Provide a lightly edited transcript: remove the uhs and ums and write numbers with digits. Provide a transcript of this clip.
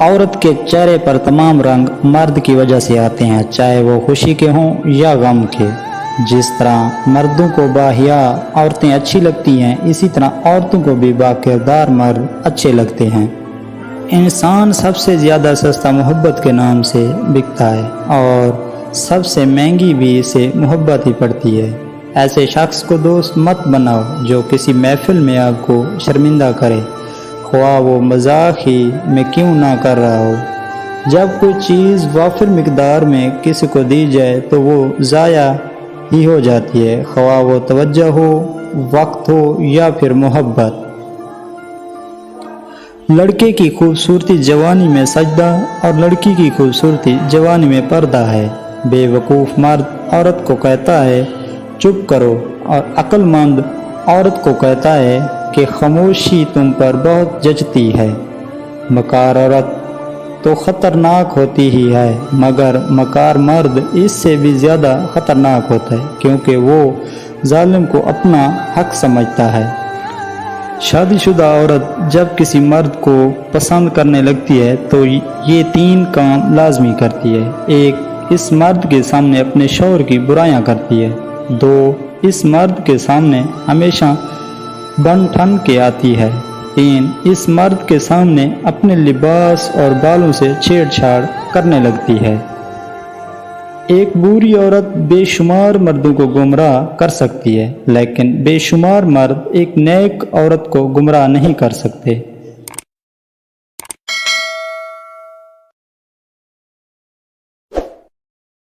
عورت کے چہرے پر تمام رنگ مرد کی وجہ سے آتے ہیں، چاہے وہ خوشی کے ہوں یا غم کے۔ جس طرح مردوں کو باحیا عورتیں اچھی لگتی ہیں، اسی طرح عورتوں کو بھی باکردار مرد اچھے لگتے ہیں۔ انسان سب سے زیادہ سستا محبت کے نام سے بکتا ہے اور سب سے مہنگی بھی اسے محبت ہی پڑتی ہے۔ ایسے شخص کو دوست مت بناؤ جو کسی محفل میں آپ کو شرمندہ کرے، خواہ وہ مذاق ہی میں کیوں نہ کر رہا ہو۔ جب کوئی چیز وافر مقدار میں کسی کو دی جائے تو وہ ضائع ہی ہو جاتی ہے، خواہ وہ توجہ ہو، وقت ہو یا پھر محبت۔ لڑکے کی خوبصورتی جوانی میں سجدہ اور لڑکی کی خوبصورتی جوانی میں پردہ ہے۔ بے وقوف مرد عورت کو کہتا ہے چپ کرو، اور عقل مند عورت کو کہتا ہے کہ خاموشی تم پر بہت جچتی ہے۔ مکار عورت تو خطرناک ہوتی ہی ہے، مگر مکار مرد اس سے بھی زیادہ خطرناک ہوتا ہے، کیونکہ وہ ظالم کو اپنا حق سمجھتا ہے۔ شادی شدہ عورت جب کسی مرد کو پسند کرنے لگتی ہے تو یہ 3 کام لازمی کرتی ہے۔ 1، اس مرد کے سامنے اپنے شوہر کی برائیاں کرتی ہے۔ 2، اس مرد کے سامنے ہمیشہ بن ٹھن کے آتی ہے۔ 3، اس مرد کے سامنے اپنے لباس اور بالوں سے چھیڑ چھاڑ کرنے لگتی ہے۔ ایک بری عورت بے شمار مردوں کو گمراہ کر سکتی ہے، لیکن بے شمار مرد ایک نیک عورت کو گمراہ نہیں کر سکتے۔